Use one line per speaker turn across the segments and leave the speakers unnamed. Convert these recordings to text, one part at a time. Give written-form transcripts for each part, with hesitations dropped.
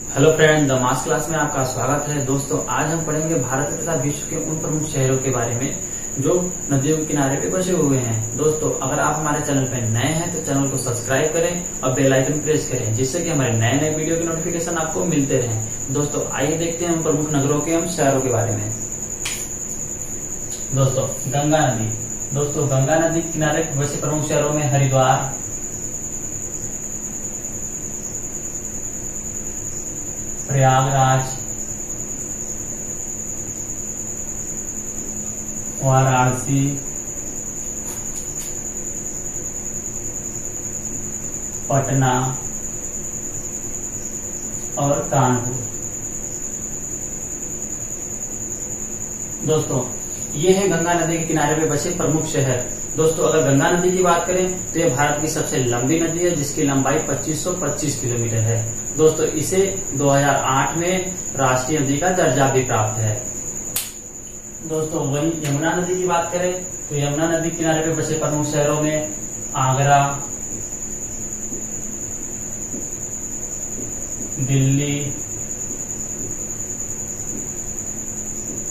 Hello friend, the mass class में आपका स्वागत है। दोस्तों, आज हम पढ़ेंगे भारत तथा विश्व के उन प्रमुख शहरों के बारे में जो नदियों के किनारे पे बसे हुए हैं। दोस्तों, अगर आप हमारे चैनल पर नए हैं तो चैनल को सब्सक्राइब करें और बेल आइकन प्रेस करें, जिससे कि हमारे नए नए वीडियो के नोटिफिकेशन आपको मिलते रहें। दोस्तों, आइए देखते हैं उन प्रमुख नगरों के हम शहरों के बारे में। दोस्तों, गंगा नदी। दोस्तों, गंगा नदी के किनारे बसे प्रमुख शहरों में हरिद्वार, प्रयागराज, वाराणसी, पटना और कानपुर। दोस्तों, ये है गंगा नदी के किनारे पे बसे प्रमुख शहर। दोस्तों, अगर गंगा नदी की बात करें तो ये भारत की सबसे लंबी नदी है, जिसकी लंबाई 2525 किलोमीटर है। दोस्तों, इसे 2008 में राष्ट्रीय नदी का दर्जा भी प्राप्त है। दोस्तों, वहीं यमुना नदी की बात करें तो यमुना नदी के किनारे पे बसे प्रमुख शहरों में आगरा, दिल्ली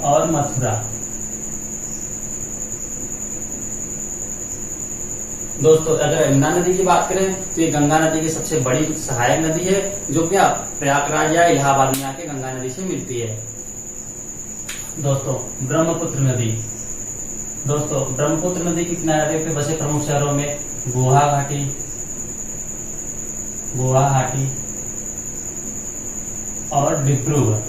और मथुरा। दोस्तों, अगर यमुना नदी की बात करें तो ये गंगा नदी की सबसे बड़ी सहायक नदी है, जो क्या प्रयागराज या इलाहाबाद में आके गंगा नदी से मिलती है। दोस्तों, ब्रह्मपुत्र नदी। दोस्तों, ब्रह्मपुत्र नदी के किनारे पे बसे प्रमुख शहरों में गुवाहाटी और डिब्रूगढ़।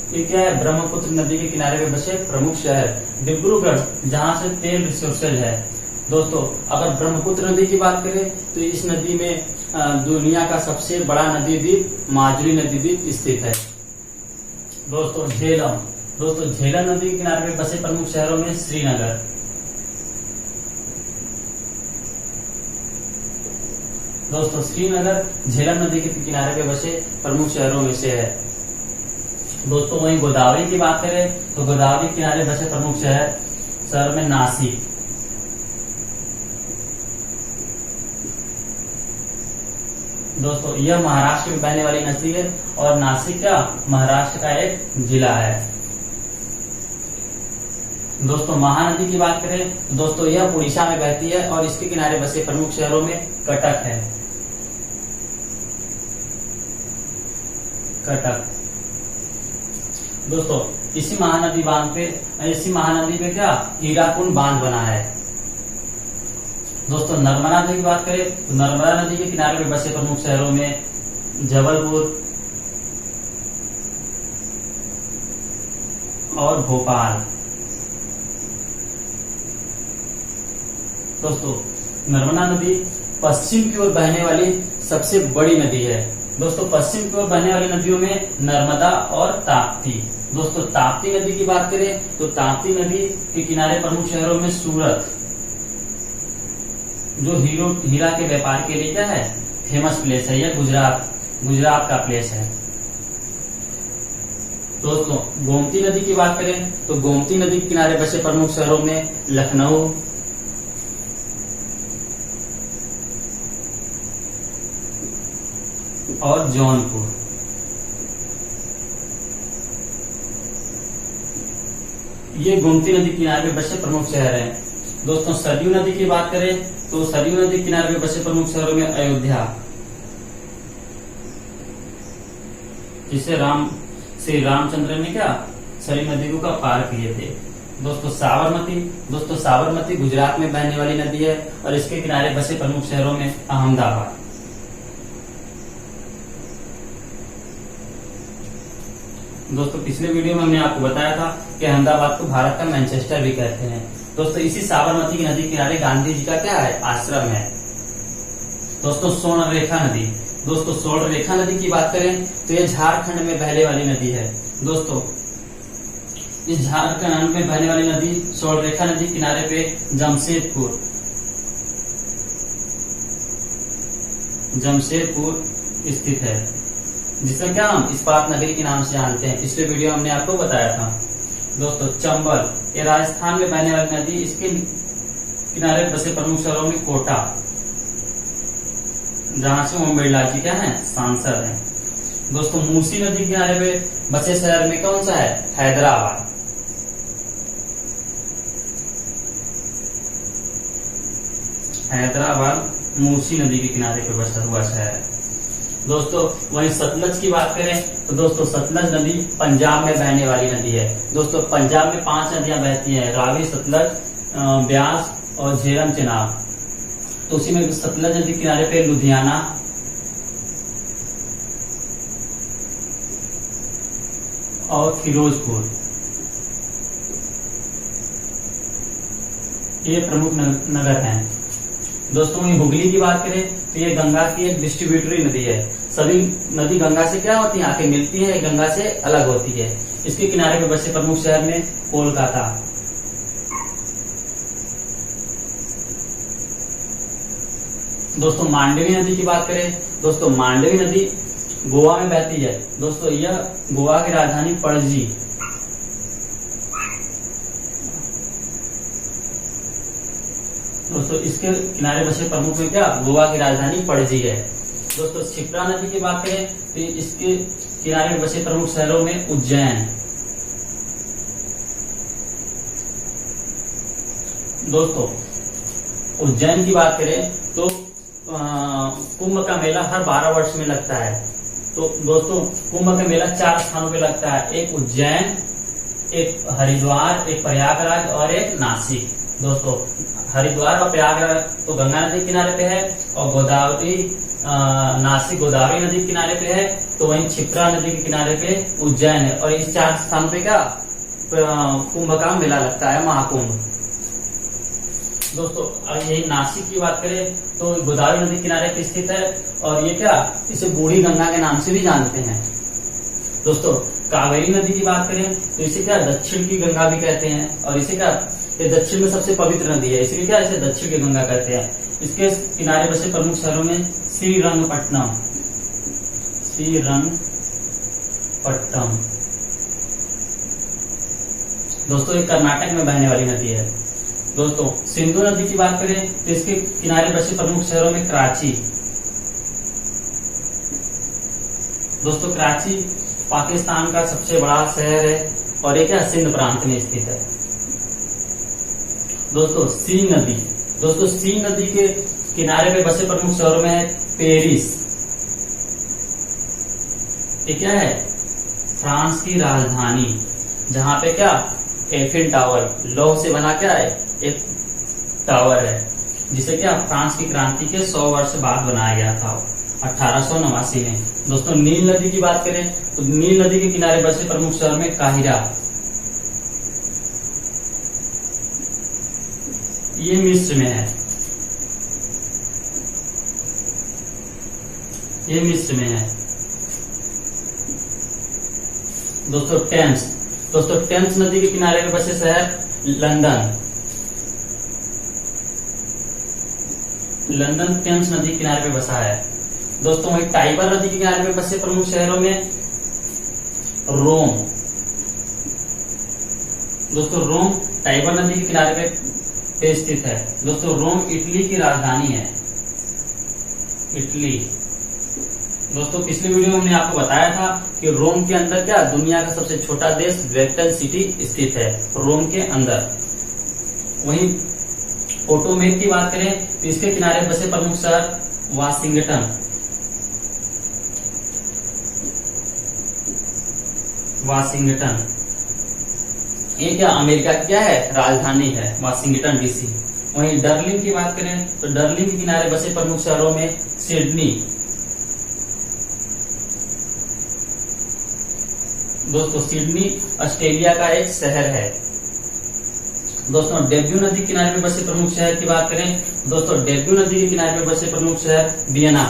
ये क्या है? ब्रह्मपुत्र नदी के किनारे पे बसे प्रमुख शहर। डिब्रूगढ़, जहां से तेल रिसोर्सेज है। दोस्तों, अगर ब्रह्मपुत्र नदी की बात करें तो इस नदी में दुनिया का सबसे बड़ा नदी द्वीप माजुली नदी द्वीप स्थित है। दोस्तों, झेलम। दोस्तों, झेलम नदी के किनारे पे बसे प्रमुख शहरों में श्रीनगर। दोस्तों, श्रीनगर झेलम नदी के किनारे पे बसे प्रमुख शहरों में से है। दोस्तों, वहीं गोदावरी की बात करें तो गोदावरी के किनारे बसे प्रमुख शहर में नासिक। दोस्तों, यह महाराष्ट्र में बहने वाली नदी है और नासिक का महाराष्ट्र का एक जिला है। दोस्तों, महानदी की बात करें तो दोस्तों यह उड़ीसा में बहती है और इसके किनारे बसे प्रमुख शहरों में कटक है। कटक। दोस्तों, इसी महानदी पे क्या हीराकुंड बांध बना है। दोस्तों, नर्मदा नदी की बात करें तो नर्मदा नदी के किनारे पे बसे प्रमुख शहरों में जबलपुर और भोपाल। दोस्तों, नर्मदा नदी पश्चिम की ओर बहने वाली सबसे बड़ी नदी है। दोस्तों, पश्चिम की ओर बहने वाली नदियों में नर्मदा और ताप्ती। दोस्तों, ताप्ती नदी की बात करें तो ताप्ती नदी के किनारे प्रमुख शहरों में सूरत, जो हीरा के व्यापार के लिए क्या है फेमस प्लेस है। यह गुजरात का प्लेस है। दोस्तों, गोमती नदी की बात करें तो गोमती नदी के किनारे बसे प्रमुख शहरों में लखनऊ और जौनपुर। ये गोमती नदी के किनारे पे बसे प्रमुख शहर हैं। दोस्तों, सरयू नदी की बात करें तो सरयू नदी के किनारे पे बसे प्रमुख शहरों में अयोध्या, जिसे श्री रामचंद्र ने क्या सरयू नदी को पार किए थे। दोस्तों, साबरमती गुजरात में बहने वाली नदी है और इसके किनारे बसे प्रमुख शहरों में अहमदाबाद। दोस्तों, पिछले वीडियो में हमने आपको बताया था कि अहमदाबाद को भारत का मैनचेस्टर भी कहते हैं। दोस्तों, इसी साबरमती की नदी के किनारे गांधी जी का क्या है आश्रम है। दोस्तों, स्वर्णरेखा नदी। दोस्तों, स्वर्णरेखा नदी की बात करें तो यह झारखंड में बहने वाली नदी है। दोस्तों, इस झारखंड में बहने वाली नदी स्वर्णरेखा नदी किनारे पे जमशेदपुर स्थित है, जिसे क्या हम इस्पात नगरी के नाम से जानते हैं। पिछले वीडियो में हमने आपको बताया था। दोस्तों, चंबल ये राजस्थान में बहने वाली नदी, इसके किनारे पे बसे प्रमुख शहरों में कोटा, जहां से ओम बिरला जी क्या है, सांसद हैं। दोस्तों मूसी नदी के किनारे पे बसे शहर में कौन सा है, हैदराबाद। हैदराबाद मूसी नदी के किनारे पे बसा हुआ शहर है। दोस्तों वहीं सतलज की बात करें तो दोस्तों सतलज नदी पंजाब में बहने वाली नदी है। दोस्तों पंजाब में 5 नदियां बहती हैं, रावी, सतलज, ब्यास और झेलम चेनाब। तो उसी में सतलज नदी किनारे पे लुधियाना और फिरोजपुर, ये प्रमुख नगर हैं। दोस्तों वहीं हुगली की बात करें तो ये गंगा की एक डिस्ट्रीब्यूटरी नदी है। सभी नदी गंगा से क्या होती है, आके मिलती है, गंगा से अलग होती है। इसके किनारे पे बसे प्रमुख शहर में कोलकाता। दोस्तों मांडवी नदी की बात करें, दोस्तों मांडवी नदी गोवा में बहती है। दोस्तों यह गोवा की राजधानी पणजी, दोस्तों इसके किनारे बसे प्रमुख में क्या, गोवा की राजधानी पणजी है। दोस्तों क्षिप्रा नदी की बात करें तो इसके किनारे में बसे प्रमुख शहरों में उज्जैन। दोस्तों उज्जैन की बात करें तो कुंभ का मेला हर 12 वर्ष में लगता है। तो दोस्तों कुंभ का मेला 4 स्थानों पे लगता है, एक उज्जैन, एक हरिद्वार, एक प्रयागराज और एक नासिक। दोस्तों हरिद्वार और प्रयागराज तो गंगा नदी के किनारे पे है और गोदावरी नासिक गोदावरी नदी के किनारे पे है। तो वहीं क्षिप्रा नदी के किनारे पे उज्जैन है और इस 4 स्थानों पे क्या कुंभ का मेला लगता है, महाकुंभ। दोस्तों यही नासिक की बात करें तो गोदावरी नदी किनारे पे स्थित है और ये क्या, इसे बूढ़ी गंगा के नाम से भी जानते हैं। दोस्तों कावेरी नदी की बात करें तो इसे क्या, दक्षिण की गंगा भी कहते हैं और इसे क्या, ये दक्षिण में सबसे पवित्र नदी है, इसलिए क्या इसे दक्षिण की गंगा कहते हैं। इसके किनारे बसे प्रमुख शहरों में श्रीरंगपट्टनम, श्रीरंगपट्टनम। दोस्तों ये कर्नाटक में बहने वाली नदी है। दोस्तों सिंधु नदी की बात करें तो इसके किनारे बसे प्रमुख शहरों में कराची। दोस्तों कराची पाकिस्तान का सबसे बड़ा शहर है और ये क्या, सिंध प्रांत में स्थित है। दोस्तों सीन नदी, दोस्तों सीन नदी के किनारे पे बसे प्रमुख शहरों में है पेरिस। ये क्या है, फ्रांस की राजधानी, जहां पे क्या, एफिल टावर, लौह से बना क्या है, एक टावर है, जिसे क्या फ्रांस की क्रांति के 100 वर्ष बाद बनाया गया था, 1889 में। दोस्तों नील नदी की बात करें तो नील नदी के किनारे बसे प्रमुख शहर में काहिरा, ये मिस्र में है, ये मिस्र में है। दोस्तों टेम्स, दोस्तों टेम्स नदी के किनारे पे बसे शहर लंदन। लंदन टेम्स नदी के किनारे पे बसा है। दोस्तों वही टाइबर नदी के किनारे पे बसे प्रमुख शहरों में रोम। दोस्तों रोम टाइबर नदी के किनारे पे स्थित है। दोस्तों रोम इटली की राजधानी है, इटली। दोस्तों पिछली वीडियो में हमने आपको बताया था कि रोम के अंदर क्या, दुनिया का सबसे छोटा देश वेटिकन सिटी स्थित है, रोम के अंदर। वहीं पोटोमेक की बात करें तो इसके किनारे बसे प्रमुख शहर वाशिंगटन, वाशिंगटन। ये क्या, अमेरिका की क्या है, राजधानी है, वाशिंगटन डीसी। वहीं डर्लिंग की बात करें तो डर्लिंग के किनारे बसे प्रमुख शहरों में सिडनी। दोस्तों सिडनी ऑस्ट्रेलिया का एक शहर है। दोस्तों डेब्यू नदी के किनारे पे बसे प्रमुख शहर की बात करें, दोस्तों डेब्यू नदी के किनारे पे बसे प्रमुख शहर वियना,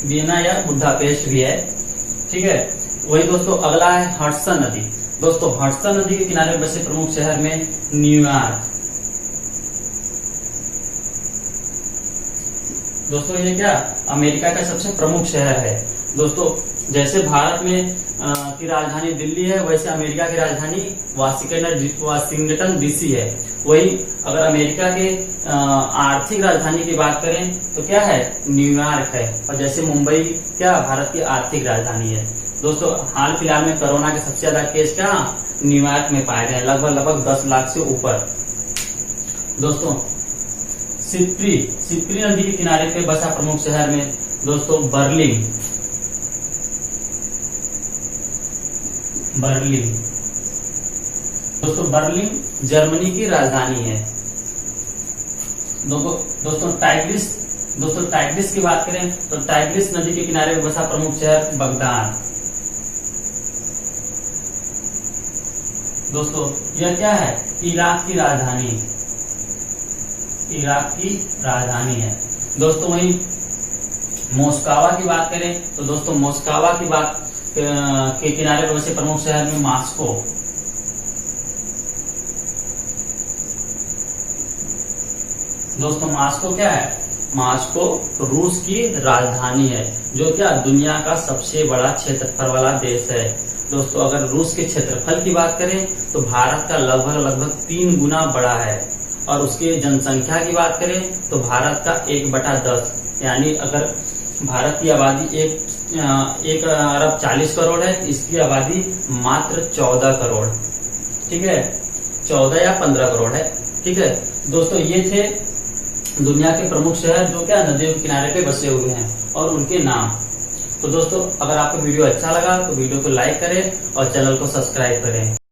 वियना या बुडापेस्ट भी है, ठीक है। वही दोस्तों अगला है हडसन नदी। दोस्तों हडसन नदी के किनारे बसे प्रमुख शहर में न्यूयॉर्क। दोस्तों ये क्या, अमेरिका का सबसे प्रमुख शहर है। दोस्तों जैसे भारत में की राजधानी दिल्ली है, वैसे अमेरिका की राजधानी वाशिंगटन डीसी है। वही अगर अमेरिका के आर्थिक राजधानी की बात करें तो क्या है, न्यूयॉर्क है। और जैसे मुंबई क्या भारत की आर्थिक राजधानी है। दोस्तों हाल फिलहाल में कोरोना के सबसे ज्यादा केस कहाँ, न्यूयॉर्क में पाए गए, लगभग 10 लाख से ऊपर। दोस्तों सिप्री नदी के किनारे पे बसा प्रमुख शहर में दोस्तों बर्लिन। दोस्तों बर्लिन जर्मनी की राजधानी है। दोस्तों टाइग्रिस की बात करें तो टाइग्रिस नदी के किनारे पे बसा प्रमुख शहर बगदाद। दोस्तों यह क्या है, इराक की राजधानी है। दोस्तों वहीं मोस्कवा की बात करें तो दोस्तों मोस्कवा की बात के किनारे पर बसे प्रमुख शहर में मॉस्को। दोस्तों मॉस्को क्या है, मॉस्को रूस की राजधानी है, जो क्या दुनिया का सबसे बड़ा क्षेत्रफल वाला देश है। दोस्तों अगर रूस के क्षेत्रफल की बात करें तो भारत का लगभग 3 गुना बड़ा है। और उसके जनसंख्या की बात करें तो भारत का 1/10, यानी अगर भारत की आबादी 1 अरब 40 करोड़ है, इसकी आबादी मात्र 14 करोड़, ठीक है, 14 या 15 करोड़ है, ठीक है। दोस्तों ये थे दुनिया के प्रमुख शहर जो क्या नदियों के किनारे पे बसे हुए हैं और उनके नाम। तो दोस्तों अगर आपको वीडियो अच्छा लगा तो वीडियो को लाइक करें और चैनल को सब्सक्राइब करें।